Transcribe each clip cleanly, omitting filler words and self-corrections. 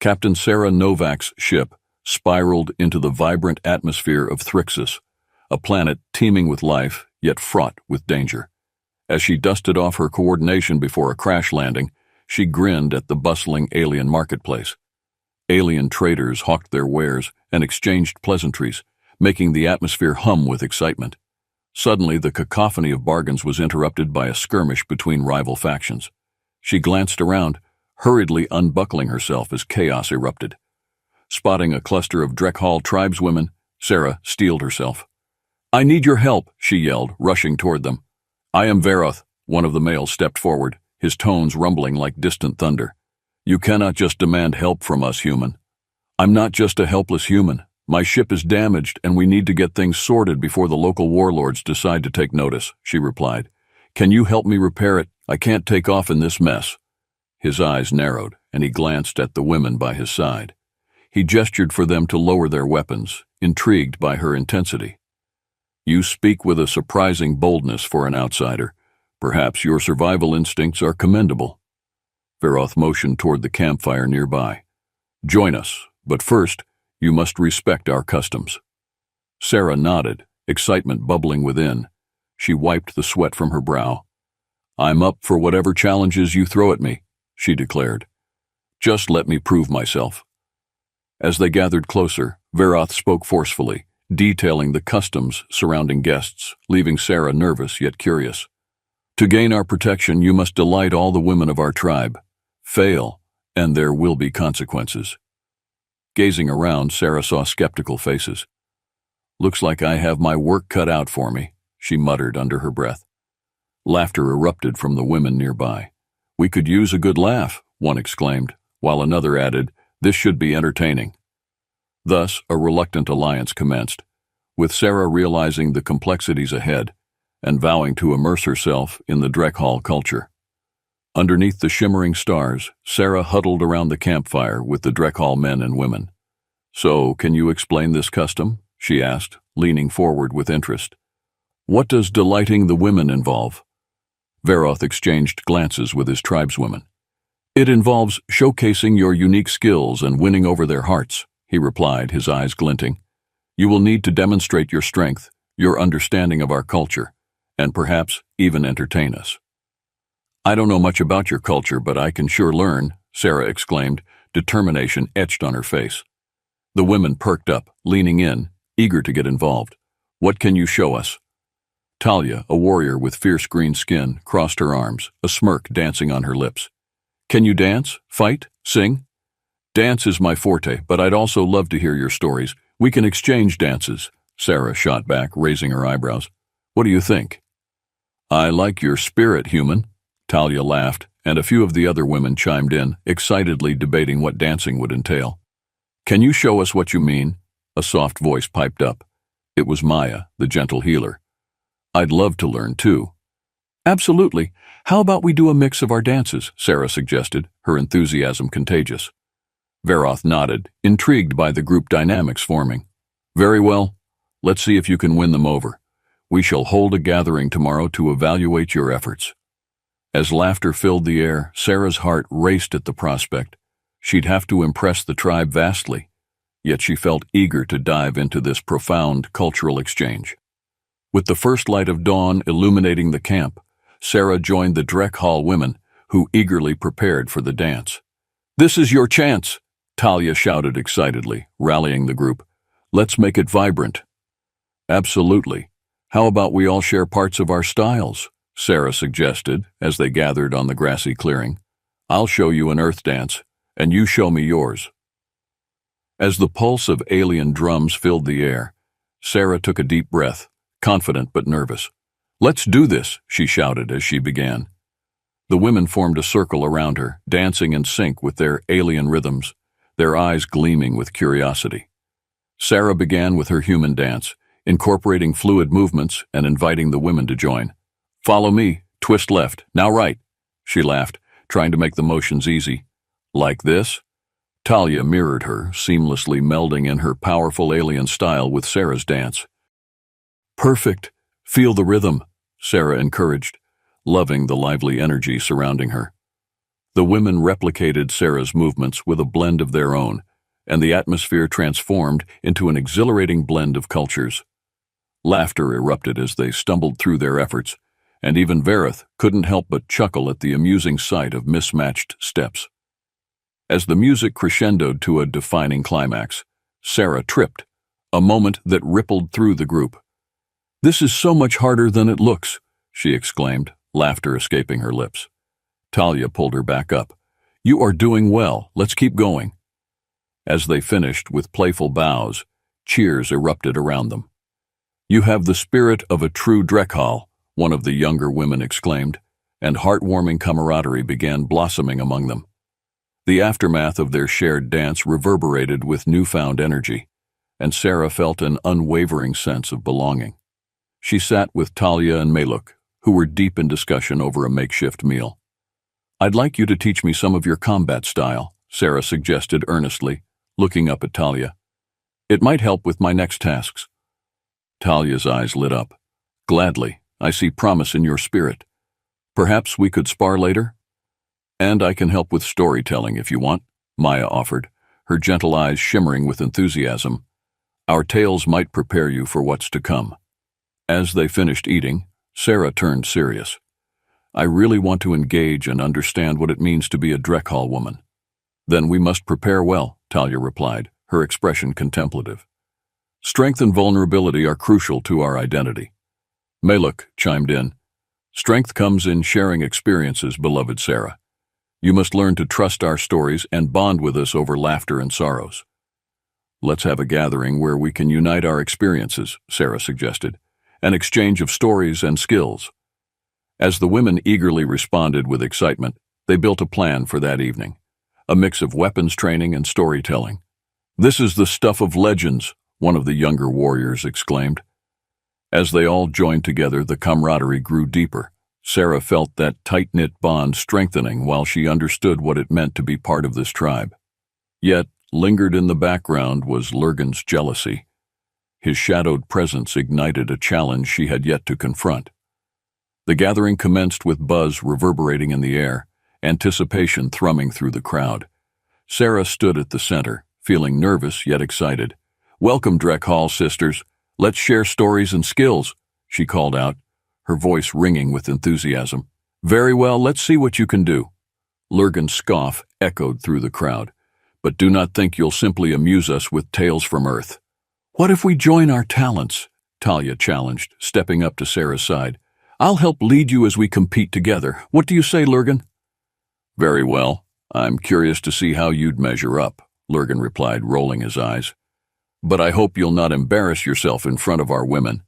Captain Sarah Novak's ship spiraled into the vibrant atmosphere of Thrixus, a planet teeming with life, yet fraught with danger. As she dusted off her coordination before a crash landing, she grinned at the bustling alien marketplace. Alien traders hawked their wares and exchanged pleasantries, making the atmosphere hum with excitement. Suddenly, the cacophony of bargains was interrupted by a skirmish between rival factions. She glanced around, hurriedly unbuckling herself as chaos erupted. Spotting a cluster of Drekhal tribeswomen, Sarah steeled herself. "I need your help," she yelled, rushing toward them. "I am Veroth," one of the males stepped forward, his tones rumbling like distant thunder. "You cannot just demand help from us, human." "I'm not just a helpless human. My ship is damaged and we need to get things sorted before the local warlords decide to take notice," she replied. "Can you help me repair it? I can't take off in this mess." His eyes narrowed, and he glanced at the women by his side. He gestured for them to lower their weapons, intrigued by her intensity. "You speak with a surprising boldness for an outsider. Perhaps your survival instincts are commendable." Veroth motioned toward the campfire nearby. "Join us, but first, you must respect our customs." Sarah nodded, excitement bubbling within. She wiped the sweat from her brow. "I'm up for whatever challenges you throw at me," she declared. "Just let me prove myself." As they gathered closer, Veroth spoke forcefully, detailing the customs surrounding guests, leaving Sarah nervous yet curious. "To gain our protection, you must delight all the women of our tribe. Fail, and there will be consequences." Gazing around, Sarah saw skeptical faces. "Looks like I have my work cut out for me," she muttered under her breath. Laughter erupted from the women nearby. "We could use a good laugh," one exclaimed, while another added, "This should be entertaining." Thus, a reluctant alliance commenced, with Sarah realizing the complexities ahead and vowing to immerse herself in the Drekhal culture. Underneath the shimmering stars, Sarah huddled around the campfire with the Drekhal men and women. "So, can you explain this custom?" she asked, leaning forward with interest. "What does delighting the women involve?" Veroth exchanged glances with his tribeswomen. "It involves showcasing your unique skills and winning over their hearts," he replied, his eyes glinting. "You will need to demonstrate your strength, your understanding of our culture, and perhaps even entertain us." "I don't know much about your culture, but I can sure learn," Sarah exclaimed, determination etched on her face. The women perked up, leaning in, eager to get involved. "What can you show us?" Talia, a warrior with fierce green skin, crossed her arms, a smirk dancing on her lips. "Can you dance, fight, sing?" "Dance is my forte, but I'd also love to hear your stories. We can exchange dances," Sarah shot back, raising her eyebrows. "What do you think?" "I like your spirit, human." Talia laughed, and a few of the other women chimed in, excitedly debating what dancing would entail. "Can you show us what you mean?" A soft voice piped up. It was Maya, the gentle healer. "I'd love to learn, too." "Absolutely. How about we do a mix of our dances?" Sarah suggested, her enthusiasm contagious. Veroth nodded, intrigued by the group dynamics forming. "Very well. Let's see if you can win them over. We shall hold a gathering tomorrow to evaluate your efforts." As laughter filled the air, Sarah's heart raced at the prospect. She'd have to impress the tribe vastly, yet she felt eager to dive into this profound cultural exchange. With the first light of dawn illuminating the camp, Sarah joined the Drekhal women, who eagerly prepared for the dance. "This is your chance," Talia shouted excitedly, rallying the group. "Let's make it vibrant." "Absolutely. How about we all share parts of our styles?" Sarah suggested as they gathered on the grassy clearing. "I'll show you an earth dance, and you show me yours." As the pulse of alien drums filled the air, Sarah took a deep breath, confident but nervous. "Let's do this," she shouted as she began. The women formed a circle around her, dancing in sync with their alien rhythms, their eyes gleaming with curiosity. Sarah began with her human dance, incorporating fluid movements and inviting the women to join. "Follow me, twist left, now right," she laughed, trying to make the motions easy. "Like this?" Talia mirrored her, seamlessly melding in her powerful alien style with Sarah's dance. "Perfect. Feel the rhythm," Sarah encouraged, loving the lively energy surrounding her. The women replicated Sarah's movements with a blend of their own, and the atmosphere transformed into an exhilarating blend of cultures. Laughter erupted as they stumbled through their efforts, and even Vareth couldn't help but chuckle at the amusing sight of mismatched steps. As the music crescendoed to a defining climax, Sarah tripped, a moment that rippled through the group. "This is so much harder than it looks," she exclaimed, laughter escaping her lips. Talia pulled her back up. "You are doing well, let's keep going." As they finished with playful bows, cheers erupted around them. "You have the spirit of a true Drekhal," one of the younger women exclaimed, and heartwarming camaraderie began blossoming among them. The aftermath of their shared dance reverberated with newfound energy, and Sarah felt an unwavering sense of belonging. She sat with Talia and Maluk, who were deep in discussion over a makeshift meal. "I'd like you to teach me some of your combat style," Sarah suggested earnestly, looking up at Talia. "It might help with my next tasks." Talia's eyes lit up. "Gladly, I see promise in your spirit. Perhaps we could spar later?" "And I can help with storytelling if you want," Maya offered, her gentle eyes shimmering with enthusiasm. "Our tales might prepare you for what's to come." As they finished eating, Sarah turned serious. "I really want to engage and understand what it means to be a Drekhal woman." "Then we must prepare well," Talia replied, her expression contemplative. "Strength and vulnerability are crucial to our identity." Maluk chimed in. "Strength comes in sharing experiences, beloved Sarah. You must learn to trust our stories and bond with us over laughter and sorrows." "Let's have a gathering where we can unite our experiences," Sarah suggested, "an exchange of stories and skills." As the women eagerly responded with excitement, they built a plan for that evening, a mix of weapons training and storytelling. "This is the stuff of legends," one of the younger warriors exclaimed. As they all joined together, the camaraderie grew deeper. Sarah felt that tight-knit bond strengthening while she understood what it meant to be part of this tribe. Yet, lingered in the background was Lurgan's jealousy. His shadowed presence ignited a challenge she had yet to confront. The gathering commenced with buzz reverberating in the air, anticipation thrumming through the crowd. Sarah stood at the center, feeling nervous yet excited. "Welcome, Drekhal sisters. Let's share stories and skills," she called out, her voice ringing with enthusiasm. "Very well, let's see what you can do." Lurgan's scoff echoed through the crowd. "But do not think you'll simply amuse us with tales from Earth." "What if we join our talents?" Talia challenged, stepping up to Sarah's side. "I'll help lead you as we compete together. What do you say, Lurgan?" "Very well. I'm curious to see how you'd measure up," Lurgan replied, rolling his eyes. "But I hope you'll not embarrass yourself in front of our women."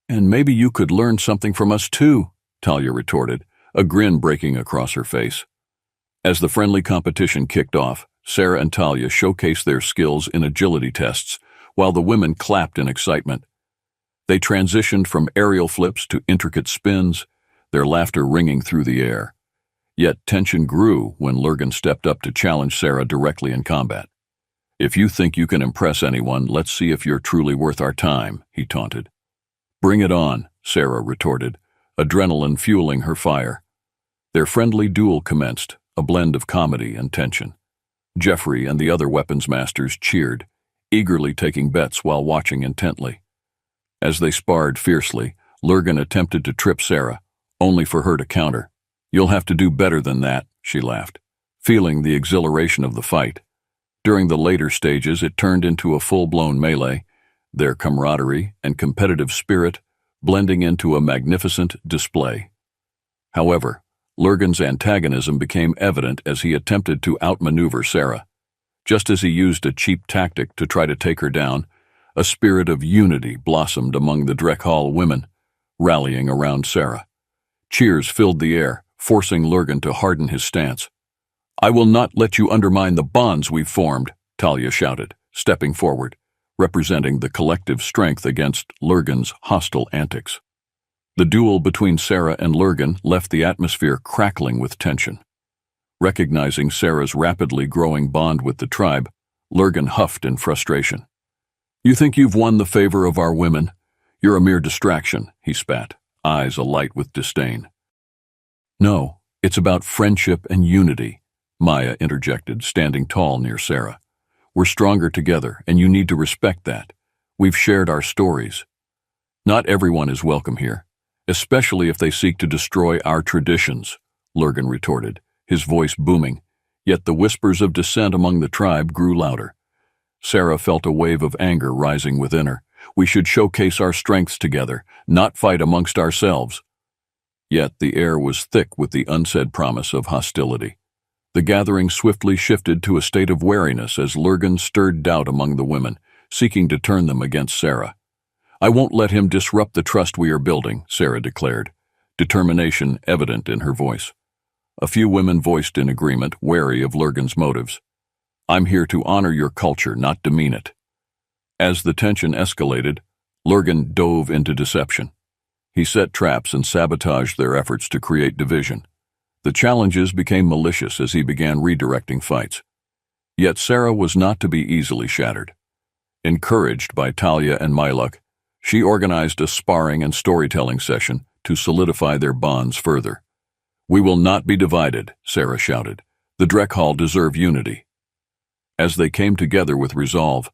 "And maybe you could learn something from us too," Talia retorted, a grin breaking across her face. As the friendly competition kicked off, Sarah and Talia showcased their skills in agility tests, while the women clapped in excitement. They transitioned from aerial flips to intricate spins, their laughter ringing through the air. Yet tension grew when Lurgan stepped up to challenge Sarah directly in combat. "If you think you can impress anyone, let's see if you're truly worth our time," he taunted. "Bring it on," Sarah retorted, adrenaline fueling her fire. Their friendly duel commenced, a blend of comedy and tension. Jeffrey and the other weapons masters cheered, eagerly taking bets while watching intently. As they sparred fiercely, Lurgan attempted to trip Sarah, only for her to counter. "You'll have to do better than that," she laughed, feeling the exhilaration of the fight. During the later stages, it turned into a full-blown melee, their camaraderie and competitive spirit blending into a magnificent display. However, Lurgan's antagonism became evident as he attempted to outmaneuver Sarah. Just as he used a cheap tactic to try to take her down, a spirit of unity blossomed among the Drekhal women, rallying around Sarah. Cheers filled the air, forcing Lurgan to harden his stance. "I will not let you undermine the bonds we've formed," Talia shouted, stepping forward, representing the collective strength against Lurgan's hostile antics. The duel between Sarah and Lurgan left the atmosphere crackling with tension. Recognizing Sarah's rapidly growing bond with the tribe, Lurgan huffed in frustration. "You think you've won the favor of our women? You're a mere distraction," he spat, eyes alight with disdain. "No, It's about friendship and unity, Maya interjected, standing tall near Sarah. We're stronger together, and you need to respect that. We've shared our stories. Not everyone is welcome here, especially if they seek to destroy our traditions, Lurgan retorted, his voice booming, yet the whispers of dissent among the tribe grew louder. Sarah felt a wave of anger rising within her. We should showcase our strengths together, not fight amongst ourselves. Yet the air was thick with the unsaid promise of hostility. The gathering swiftly shifted to a state of wariness as Lurgan stirred doubt among the women, seeking to turn them against Sarah. I won't let him disrupt the trust we are building, Sarah declared, determination evident in her voice. A few women voiced in agreement, wary of Lurgan's motives. I'm here to honor your culture, not demean it. As the tension escalated, Lurgan dove into deception. He set traps and sabotaged their efforts to create division. The challenges became malicious as he began redirecting fights. Yet Sarah was not to be easily shattered. Encouraged by Talia and Myluk, she organized a sparring and storytelling session to solidify their bonds further. We will not be divided, Sarah shouted. The Drekhall deserve unity. As they came together with resolve,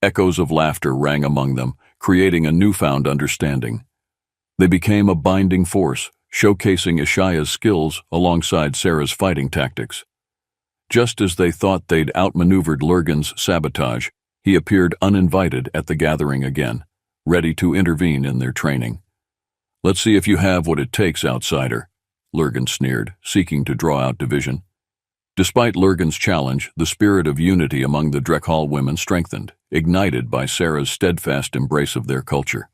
echoes of laughter rang among them, creating a newfound understanding. They became a binding force, showcasing Ishaya's skills alongside Sarah's fighting tactics. Just as they thought they'd outmaneuvered Lurgan's sabotage, he appeared uninvited at the gathering again, ready to intervene in their training. Let's see if you have what it takes, outsider, Lurgan sneered, seeking to draw out division. Despite Lurgan's challenge, the spirit of unity among the Drekhall women strengthened, ignited by Sarah's steadfast embrace of their culture.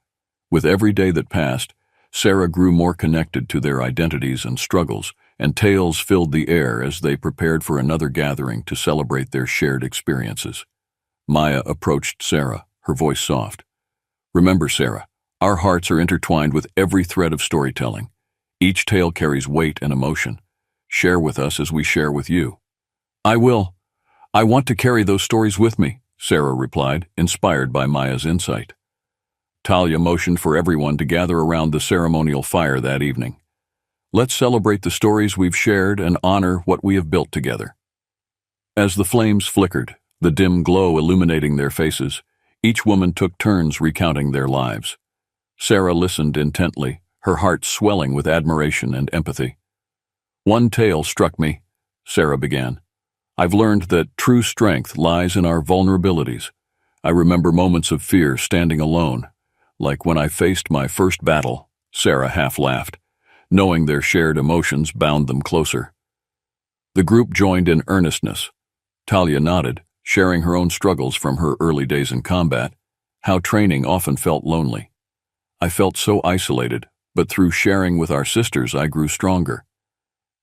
With every day that passed, Sarah grew more connected to their identities and struggles, and tales filled the air as they prepared for another gathering to celebrate their shared experiences. Maya approached Sarah, her voice soft. Remember, Sarah, our hearts are intertwined with every thread of storytelling. Each tale carries weight and emotion. Share with us as we share with you. I will. I want to carry those stories with me, Sarah replied, inspired by Maya's insight. Talia motioned for everyone to gather around the ceremonial fire that evening. Let's celebrate the stories we've shared and honor what we have built together. As the flames flickered, the dim glow illuminating their faces, each woman took turns recounting their lives. Sarah listened intently, her heart swelling with admiration and empathy. One tale struck me, Sarah began. I've learned that true strength lies in our vulnerabilities. I remember moments of fear standing alone, like when I faced my first battle, Sarah half laughed, knowing their shared emotions bound them closer. The group joined in earnestness. Talia nodded, sharing her own struggles from her early days in combat, how training often felt lonely. I felt so isolated, but through sharing with our sisters I grew stronger.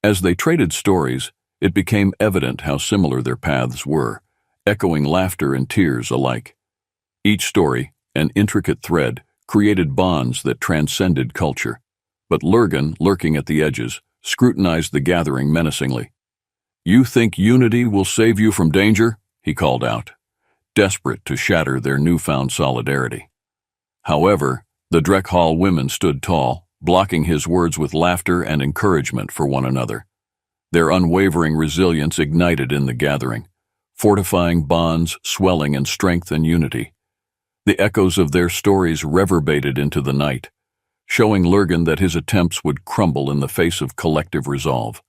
As they traded stories, it became evident how similar their paths were, echoing laughter and tears alike. Each story, an intricate thread, created bonds that transcended culture. But Lurgan, lurking at the edges, scrutinized the gathering menacingly. You think unity will save you from danger? He called out, desperate to shatter their newfound solidarity. However, the Drekhall women stood tall, blocking his words with laughter and encouragement for one another. Their unwavering resilience ignited in the gathering, fortifying bonds swelling in strength and unity. The echoes of their stories reverberated into the night, showing Lurgan that his attempts would crumble in the face of collective resolve.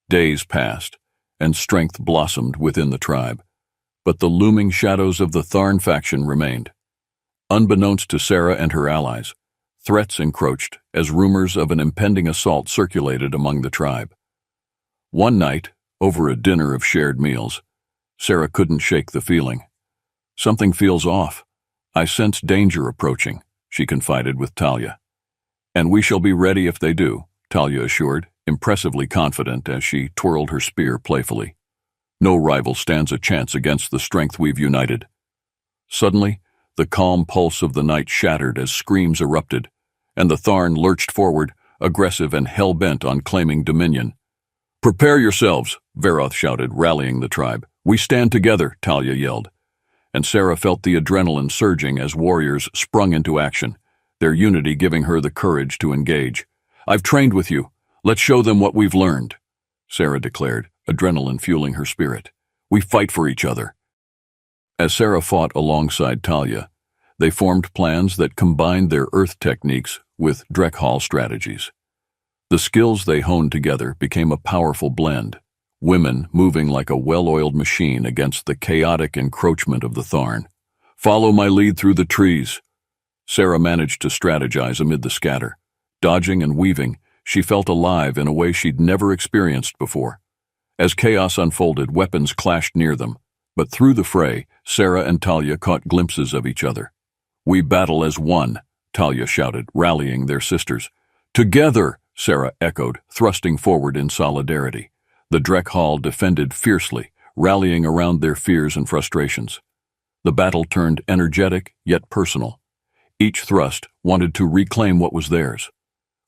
Days passed, and strength blossomed within the tribe, but the looming shadows of the Tharn faction remained. Unbeknownst to Sarah and her allies, threats encroached as rumors of an impending assault circulated among the tribe. One night, over a dinner of shared meals, Sarah couldn't shake the feeling. Something feels off. I sense danger approaching, she confided with Talia. And we shall be ready if they do, Talia assured, impressively confident as she twirled her spear playfully. No rival stands a chance against the strength we've united. Suddenly, the calm pulse of the night shattered as screams erupted, and the Tharn lurched forward, aggressive and hell-bent on claiming dominion. Prepare yourselves, Veroth shouted, rallying the tribe. We stand together, Talia yelled. And Sarah felt the adrenaline surging as warriors sprung into action, their unity giving her the courage to engage. I've trained with you. Let's show them what we've learned, Sarah declared, adrenaline fueling her spirit. We fight for each other. As Sarah fought alongside Talia, they formed plans that combined their Earth techniques with Dreckhall strategies. The skills they honed together became a powerful blend, women moving like a well-oiled machine against the chaotic encroachment of the Tharn. Follow my lead through the trees. Sarah managed to strategize amid the scatter. Dodging and weaving, she felt alive in a way she'd never experienced before. As chaos unfolded, weapons clashed near them, but through the fray, Sarah and Talia caught glimpses of each other. We battle as one, Talia shouted, rallying their sisters. Together, Sarah echoed, thrusting forward in solidarity. The Dreckhall defended fiercely, rallying around their fears and frustrations. The battle turned energetic yet personal. Each thrust wanted to reclaim what was theirs.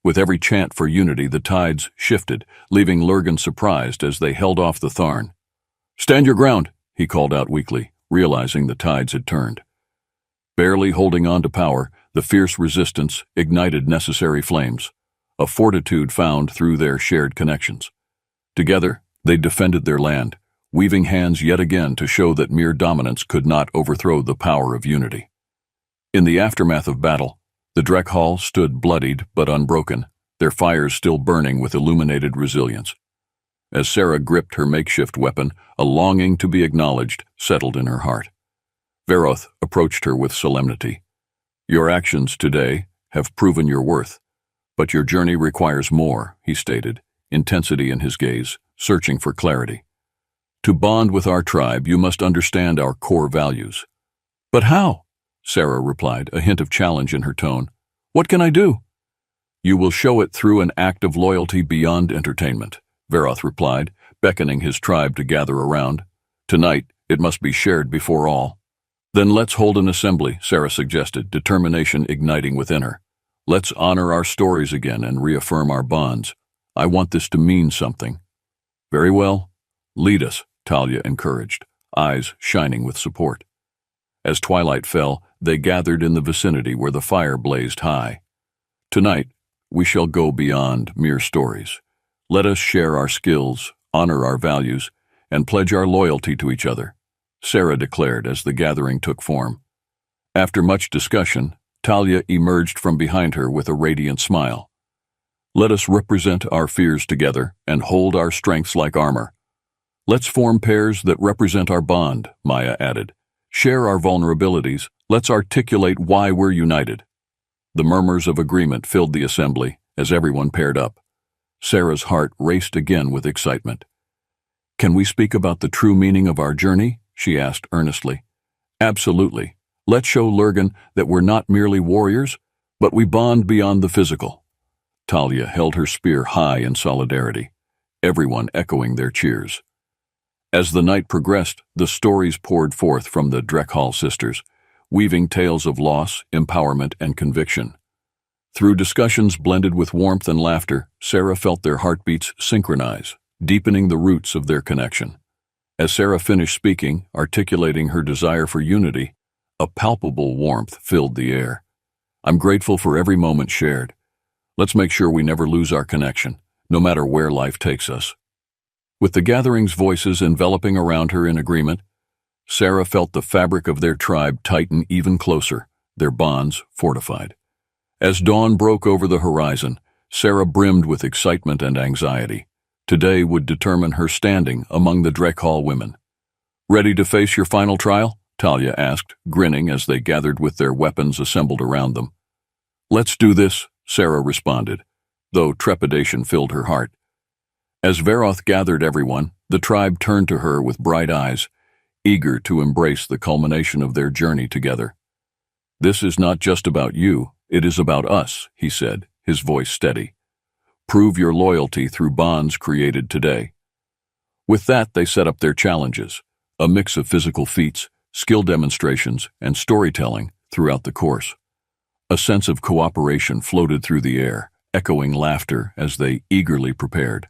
With every chant for unity, the tides shifted, leaving Lurgan surprised as they held off the Tharn. Stand your ground, he called out weakly, realizing the tides had turned. Barely holding on to power, the fierce resistance ignited necessary flames, a fortitude found through their shared connections. Together, they defended their land, weaving hands yet again to show that mere dominance could not overthrow the power of unity. In the aftermath of battle, the Dreckhall stood bloodied but unbroken, their fires still burning with illuminated resilience. As Sarah gripped her makeshift weapon, a longing to be acknowledged settled in her heart. Veroth approached her with solemnity. Your actions today have proven your worth, but your journey requires more, he stated, intensity in his gaze, searching for clarity. To bond with our tribe, you must understand our core values. But how? Sarah replied, a hint of challenge in her tone. What can I do? You will show it through an act of loyalty beyond entertainment, Veroth replied, beckoning his tribe to gather around. Tonight, it must be shared before all. Then let's hold an assembly, Sarah suggested, determination igniting within her. Let's honor our stories again and reaffirm our bonds. I want this to mean something. Very well. Lead us, Talia encouraged, eyes shining with support. As twilight fell, they gathered in the vicinity where the fire blazed high. Tonight, we shall go beyond mere stories. Let us share our skills, honor our values, and pledge our loyalty to each other, Sarah declared as the gathering took form. After much discussion, Talia emerged from behind her with a radiant smile. Let us represent our fears together and hold our strengths like armor. Let's form pairs that represent our bond, Maya added. Share our vulnerabilities. Let's articulate why we're united. The murmurs of agreement filled the assembly as everyone paired up. Sarah's heart raced again with excitement. Can we speak about the true meaning of our journey? She asked earnestly. Absolutely. Let's show Lurgan that we're not merely warriors, but we bond beyond the physical. Talia held her spear high in solidarity, everyone echoing their cheers. As the night progressed, the stories poured forth from the Dreckhall sisters, weaving tales of loss, empowerment, and conviction. Through discussions blended with warmth and laughter, Sarah felt their heartbeats synchronize, deepening the roots of their connection. As Sarah finished speaking, articulating her desire for unity, a palpable warmth filled the air. I'm grateful for every moment shared. Let's make sure we never lose our connection, no matter where life takes us. With the gathering's voices enveloping around her in agreement, Sarah felt the fabric of their tribe tighten even closer, their bonds fortified. As dawn broke over the horizon, Sarah brimmed with excitement and anxiety. Today would determine her standing among the Dreckhall women. Ready to face your final trial? Talia asked, grinning as they gathered with their weapons assembled around them. Let's do this, Sarah responded, though trepidation filled her heart. As Veroth gathered everyone, the tribe turned to her with bright eyes, eager to embrace the culmination of their journey together. This is not just about you, it is about us, he said, his voice steady. Prove your loyalty through bonds created today. With that, they set up their challenges, a mix of physical feats, skill demonstrations, and storytelling throughout the course. A sense of cooperation floated through the air, echoing laughter as they eagerly prepared.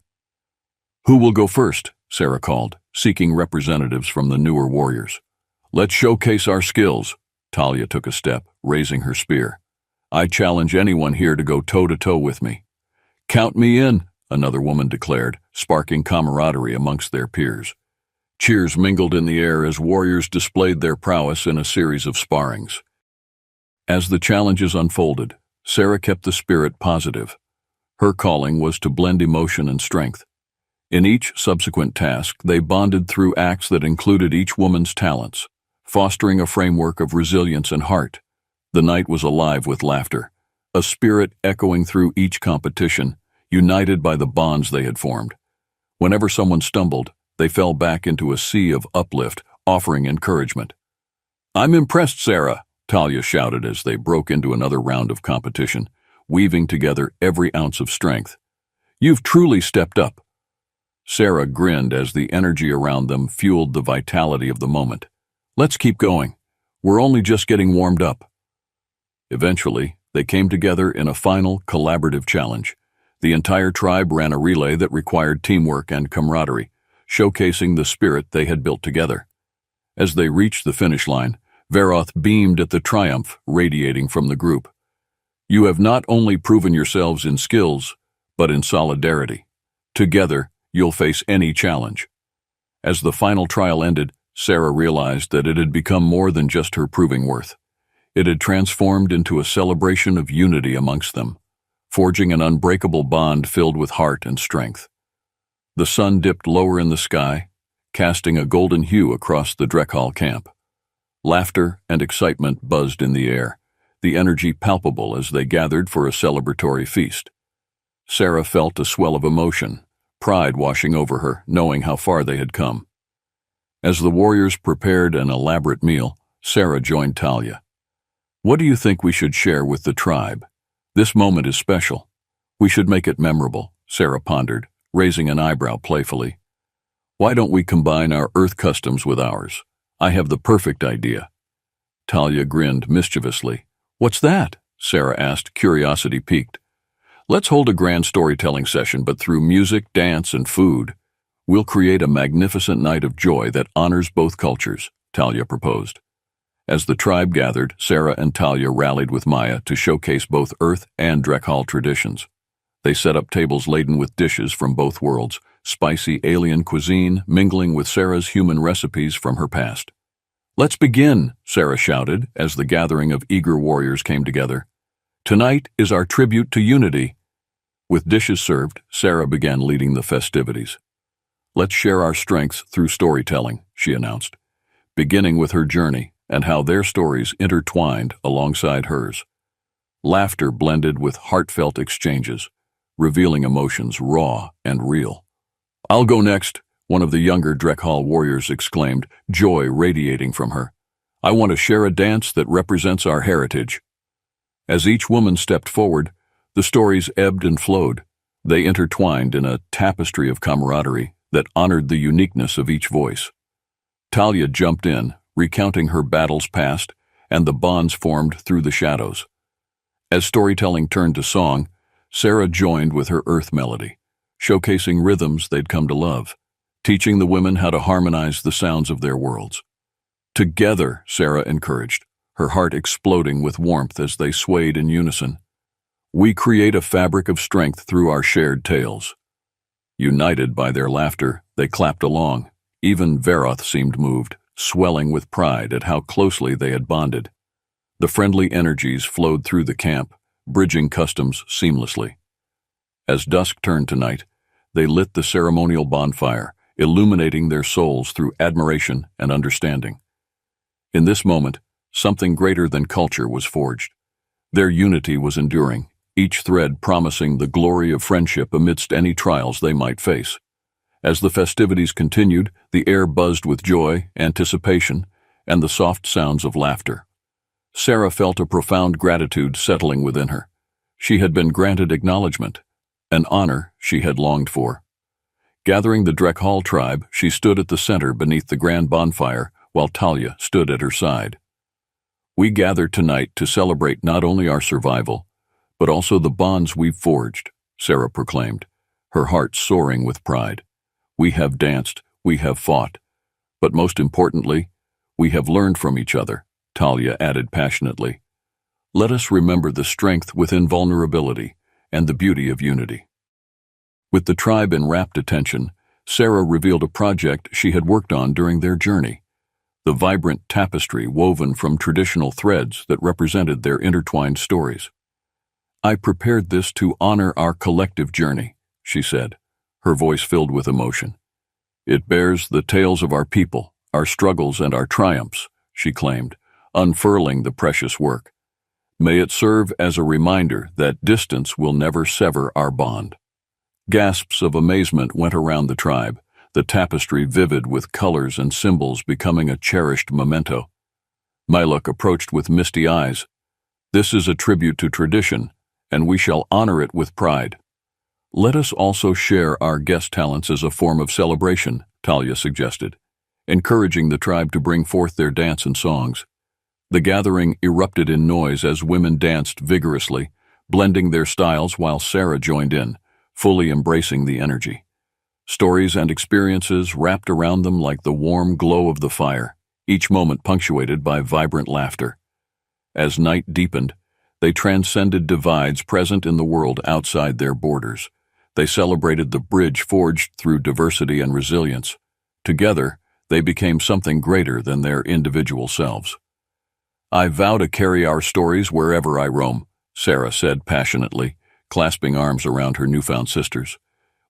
Who will go first? Sarah called, seeking representatives from the newer warriors. Let's showcase our skills. Talia took a step, raising her spear. I challenge anyone here to go toe-to-toe with me. Count me in, another woman declared, sparking camaraderie amongst their peers. Cheers mingled in the air as warriors displayed their prowess in a series of sparrings. As the challenges unfolded, Sarah kept the spirit positive. Her calling was to blend emotion and strength. In each subsequent task, they bonded through acts that included each woman's talents, fostering a framework of resilience and heart. The night was alive with laughter, a spirit echoing through each competition, united by the bonds they had formed. Whenever someone stumbled, they fell back into a sea of uplift, offering encouragement. "I'm impressed, Sarah," Talia shouted as they broke into another round of competition, weaving together every ounce of strength. "You've truly stepped up." Sarah grinned as the energy around them fueled the vitality of the moment. "Let's keep going. We're only just getting warmed up." Eventually, they came together in a final, collaborative challenge. The entire tribe ran a relay that required teamwork and camaraderie, showcasing the spirit they had built together. As they reached the finish line, Veroth beamed at the triumph radiating from the group. "You have not only proven yourselves in skills, but in solidarity. Together, you'll face any challenge." As the final trial ended, Sarah realized that it had become more than just her proving worth. It had transformed into a celebration of unity amongst them, forging an unbreakable bond filled with heart and strength. The sun dipped lower in the sky, casting a golden hue across the Drekhal camp. Laughter and excitement buzzed in the air, the energy palpable as they gathered for a celebratory feast. Sarah felt a swell of emotion, pride washing over her, knowing how far they had come. As the warriors prepared an elaborate meal, Sarah joined Talia. "What do you think we should share with the tribe? This moment is special. We should make it memorable," Sarah pondered, raising an eyebrow playfully. "Why don't we combine our Earth customs with ours? I have the perfect idea." Talia grinned mischievously. "What's that?" Sarah asked, curiosity piqued. "Let's hold a grand storytelling session, but through music, dance, and food. We'll create a magnificent night of joy that honors both cultures," Talia proposed. As the tribe gathered, Sarah and Talia rallied with Maya to showcase both Earth and Drekhal traditions. They set up tables laden with dishes from both worlds, spicy alien cuisine mingling with Sarah's human recipes from her past. "Let's begin," Sarah shouted as the gathering of eager warriors came together. "Tonight is our tribute to unity." With dishes served, Sarah began leading the festivities. "Let's share our strengths through storytelling," she announced, beginning with her journey and how their stories intertwined alongside hers. Laughter blended with heartfelt exchanges, revealing emotions raw and real. "I'll go next," one of the younger Drekhal warriors exclaimed, joy radiating from her. "I want to share a dance that represents our heritage." As each woman stepped forward, the stories ebbed and flowed. They intertwined in a tapestry of camaraderie that honored the uniqueness of each voice. Talia jumped in, recounting her battles past and the bonds formed through the shadows. As storytelling turned to song, Sarah joined with her Earth melody, showcasing rhythms they'd come to love, teaching the women how to harmonize the sounds of their worlds. "Together," Sarah encouraged, her heart exploding with warmth as they swayed in unison. "We create a fabric of strength through our shared tales." United by their laughter, they clapped along. Even Veroth seemed moved, swelling with pride at how closely they had bonded. The friendly energies flowed through the camp, bridging customs seamlessly. As dusk turned to night, they lit the ceremonial bonfire, illuminating their souls through admiration and understanding. In this moment, something greater than culture was forged. Their unity was enduring, each thread promising the glory of friendship amidst any trials they might face. As the festivities continued, the air buzzed with joy, anticipation, and the soft sounds of laughter. Sarah felt a profound gratitude settling within her. She had been granted acknowledgement, an honor she had longed for. Gathering the Drekhal tribe, she stood at the center beneath the grand bonfire while Talia stood at her side. "We gather tonight to celebrate not only our survival, but also the bonds we've forged," Sarah proclaimed, her heart soaring with pride. "We have danced, we have fought, but most importantly, we have learned from each other," Talia added passionately. "Let us remember the strength within vulnerability and the beauty of unity." With the tribe in rapt attention, Sarah revealed a project she had worked on during their journey, the vibrant tapestry woven from traditional threads that represented their intertwined stories. "I prepared this to honor our collective journey," she said, her voice filled with emotion. "It bears the tales of our people, our struggles and our triumphs," she claimed, unfurling the precious work. "May it serve as a reminder that distance will never sever our bond." Gasps of amazement went around the tribe, the tapestry vivid with colors and symbols becoming a cherished memento. Myluk approached with misty eyes. "This is a tribute to tradition, and we shall honor it with pride." "Let us also share our guest talents as a form of celebration," Talia suggested, encouraging the tribe to bring forth their dance and songs. The gathering erupted in noise as women danced vigorously, blending their styles while Sarah joined in, fully embracing the energy. Stories and experiences wrapped around them like the warm glow of the fire, each moment punctuated by vibrant laughter. As night deepened, they transcended divides present in the world outside their borders. They celebrated the bridge forged through diversity and resilience. Together, they became something greater than their individual selves. "I vow to carry our stories wherever I roam," Sarah said passionately, clasping arms around her newfound sisters.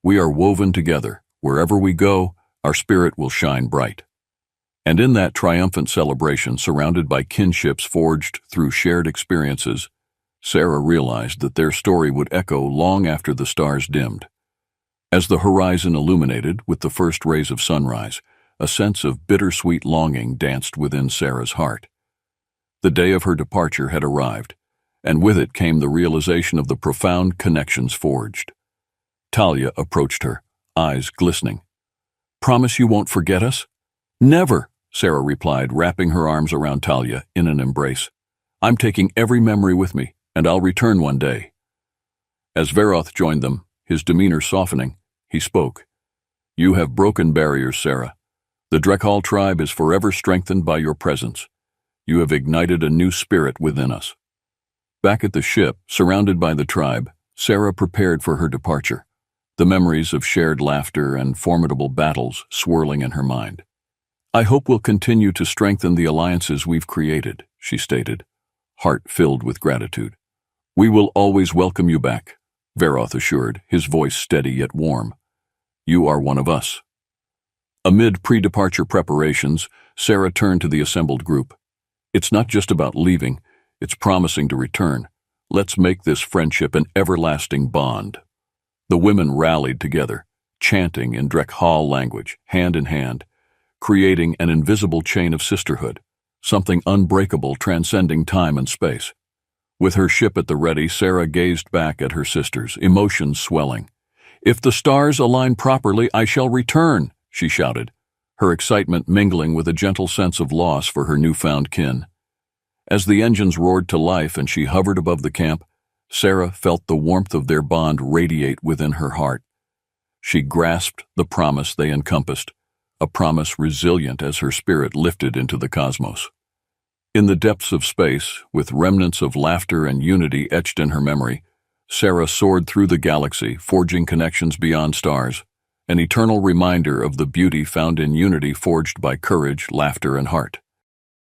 "We are woven together. Wherever we go, our spirit will shine bright." And in that triumphant celebration, surrounded by kinships forged through shared experiences, Sarah realized that their story would echo long after the stars dimmed. As the horizon illuminated with the first rays of sunrise, a sense of bittersweet longing danced within Sarah's heart. The day of her departure had arrived, and with it came the realization of the profound connections forged. Talia approached her, eyes glistening. "Promise you won't forget us?" "Never," Sarah replied, wrapping her arms around Talia in an embrace. "I'm taking every memory with me, and I'll return one day." As Veroth joined them, his demeanor softening, he spoke. "You have broken barriers, Sarah. The Drekhal tribe is forever strengthened by your presence. You have ignited a new spirit within us." Back at the ship, surrounded by the tribe, Sarah prepared for her departure, the memories of shared laughter and formidable battles swirling in her mind. "I hope we'll continue to strengthen the alliances we've created," she stated, heart filled with gratitude. "We will always welcome you back," Veroth assured, his voice steady yet warm. "You are one of us." Amid pre-departure preparations, Sarah turned to the assembled group. "It's not just about leaving, it's promising to return. Let's make this friendship an everlasting bond." The women rallied together, chanting in Drekhal language, hand in hand, creating an invisible chain of sisterhood, something unbreakable transcending time and space. With her ship at the ready, Sarah gazed back at her sisters, emotions swelling. "If the stars align properly, I shall return," she shouted, her excitement mingling with a gentle sense of loss for her newfound kin. As the engines roared to life and she hovered above the camp, Sarah felt the warmth of their bond radiate within her heart. She grasped the promise they encompassed, a promise resilient as her spirit lifted into the cosmos. In the depths of space, with remnants of laughter and unity etched in her memory, Sarah soared through the galaxy, forging connections beyond stars, an eternal reminder of the beauty found in unity forged by courage, laughter, and heart.